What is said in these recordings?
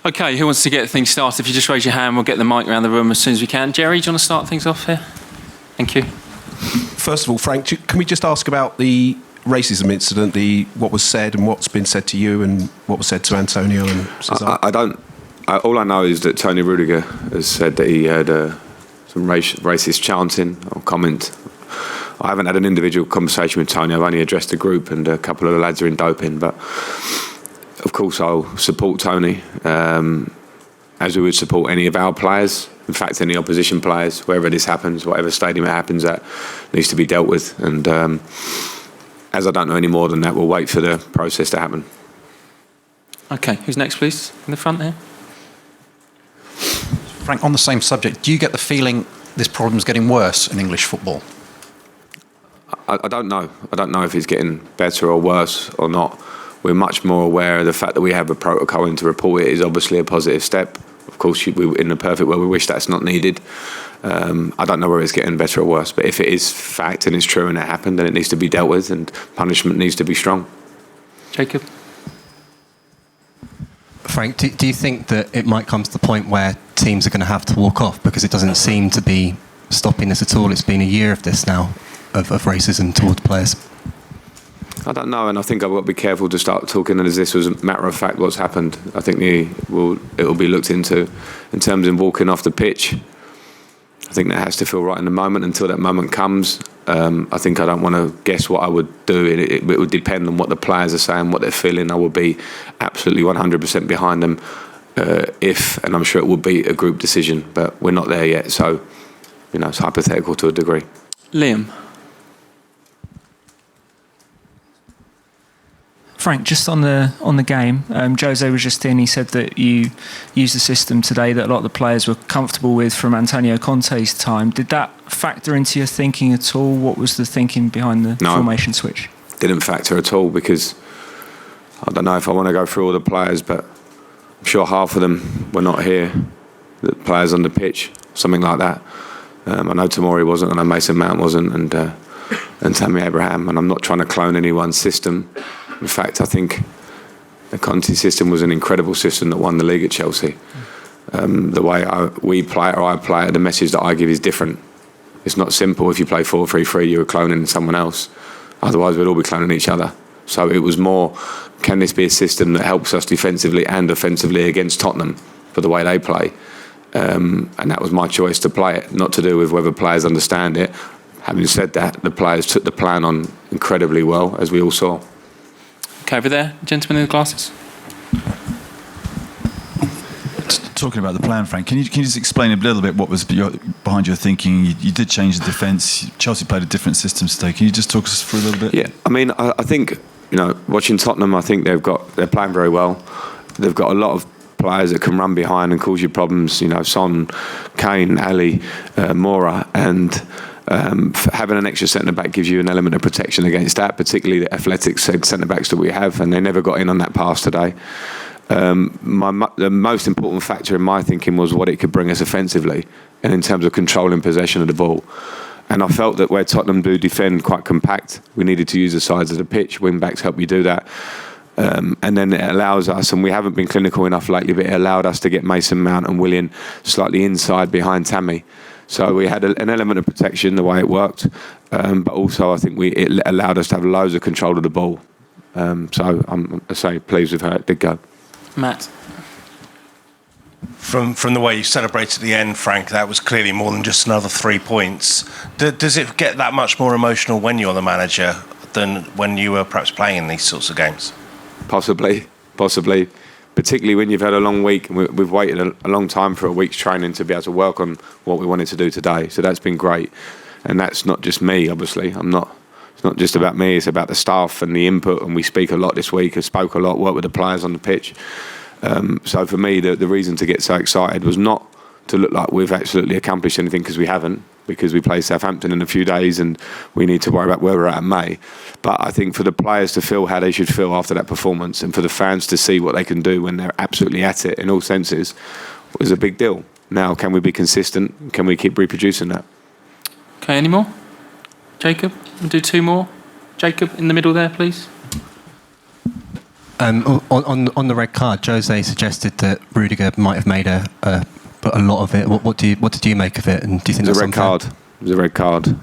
Okay, who wants to get things started? If you just raise your hand, we'll get the mic around the room as soon as we can. Jerry, do you want to start things off here? Thank you. First of all, Frank, can we just ask about the racism incident, what was said and what's been said to you and what was said to Antonio and Cesar? All I know is that Tony Rudiger has said that he had some racist chanting or comment. I haven't had an individual conversation with Tony. I've only addressed the group, and a couple of the lads are in doping. But of course, I'll support Tony as we would support any of our players. In fact, any opposition players, wherever this happens, whatever stadium it happens at, needs to be dealt with. And as I don't know any more than that, we'll wait for the process to happen. Okay, who's next, please? In the front here. Frank, on the same subject, do you get the feeling this problem's getting worse in English football? I don't know. I don't know if it's getting better or worse or not. We're much more aware of the fact that we have a protocol, and to report it is obviously a positive step. Of course, in the perfect world, we wish that's not needed. I don't know whether it's getting better or worse, but if it is fact and it's true and it happened, then it needs to be dealt with and punishment needs to be strong. Jacob? Frank, do you think that it might come to the point where teams are going to have to walk off, because it doesn't seem to be stopping this at all? It's been a year of this now, of racism towards players. I don't know, and I think I've got to be careful to start talking as this was a matter of fact what's happened. I think it will be looked into. In terms of walking off the pitch, I think that has to feel right in the moment. Until that moment comes, I think I don't want to guess what I would do. It would depend on what the players are saying, what they're feeling. I will be absolutely 100% behind them and I'm sure it would be a group decision, but we're not there yet, so it's hypothetical to a degree. Liam? Frank, just on the game, Jose was just in. He said that you used a system today that a lot of the players were comfortable with from Antonio Conte's time. Did that factor into your thinking at all? What was the thinking behind the formation switch? Didn't factor at all, because I don't know if I want to go through all the players, but I'm sure half of them were not here. The players on the pitch, something like that. I know Tomori wasn't, I know Mason Mount wasn't, and Tammy Abraham. And I'm not trying to clone anyone's system. In fact, I think the Conte system was an incredible system that won the league at Chelsea. The way we play it or I play it, the message that I give is different. It's not simple. If you play 4-3-3, you're cloning someone else. Otherwise, we'd all be cloning each other. So it was more, can this be a system that helps us defensively and offensively against Tottenham for the way they play? And that was my choice to play it, not to do with whether players understand it. Having said that, the players took the plan on incredibly well, as we all saw. Okay, over there, gentleman in the glasses. Talking about the plan, Frank, can you just explain a little bit what was behind your thinking? You did change the defence. Chelsea played a different system today. Can you just talk us through a little bit? Yeah, I mean, I think, watching Tottenham, I think they're playing very well. They've got a lot of players that can run behind and cause you problems. Son, Kane, Ali, Moura, and having an extra centre-back gives you an element of protection against that, particularly the athletic centre-backs that we have, and they never got in on that pass today. The most important factor in my thinking was what it could bring us offensively and in terms of controlling possession of the ball. And I felt that where Tottenham do defend quite compact, we needed to use the sides of the pitch. Wing-backs help you do that. And then it allows us, and we haven't been clinical enough lately, but it allowed us to get Mason Mount and Willian slightly inside behind Tammy. So we had an element of protection the way it worked, but also I think it allowed us to have loads of control of the ball. So I'm pleased with how it did go. Matt? From the way you celebrated the end, Frank, that was clearly more than just another 3 points. Does it get that much more emotional when you're the manager than when you were perhaps playing in these sorts of games? Possibly. Particularly when you've had a long week, and we've waited a long time for a week's training to be able to work on what we wanted to do today. So that's been great. And that's not just me, obviously. It's not just about me, it's about the staff and the input, and we speak a lot this week. I spoke a lot, worked with the players on the pitch. So for me, the reason to get so excited was not to look like we've absolutely accomplished anything, because we haven't, because we play Southampton in a few days and we need to worry about where we're at in May. But I think for the players to feel how they should feel after that performance, and for the fans to see what they can do when they're absolutely at it in all senses, was a big deal. Now, can we be consistent? Can we keep reproducing that? Okay, any more? Jacob, we'll do two more. Jacob, in the middle there, please. On the red card, Jose suggested that Rudiger might have made but a lot of it. What did you make of it? And do you think It was that's a red card. It was a red card.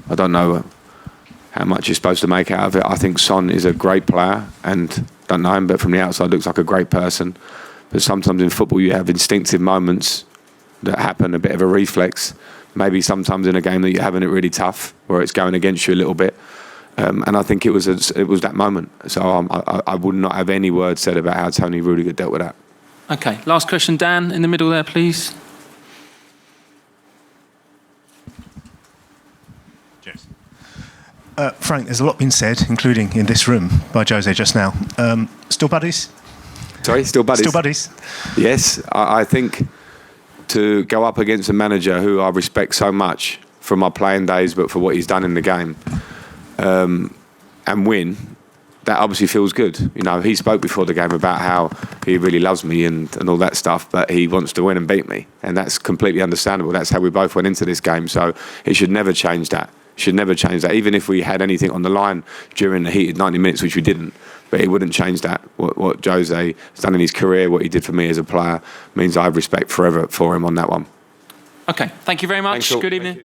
I don't know how much you're supposed to make out of it. I think Son is a great player, and don't know him, but from the outside looks like a great person. But sometimes in football you have instinctive moments that happen, a bit of a reflex. Maybe sometimes in a game that you're having it really tough, where it's going against you a little bit. And I think it was that moment. So I would not have any words said about how Tony Rudiger dealt with that. Okay, last question, Dan, in the middle there, please. Cheers. Frank, there's a lot been said, including in this room, by Jose just now. Still buddies? Sorry, still buddies? Still buddies. Yes, I think to go up against a manager who I respect so much from my playing days, but for what he's done in the game, and win, that obviously feels good. You know, he spoke before the game about how he really loves me and all that stuff, but he wants to win and beat me, and that's completely understandable. That's how we both went into this game, so it should never change that. Should never change that, even if we had anything on the line during the heated 90 minutes, which we didn't. But it wouldn't change that. What Jose has done in his career, what he did for me as a player, means I have respect forever for him on that one. Okay, thank you very much. Good evening.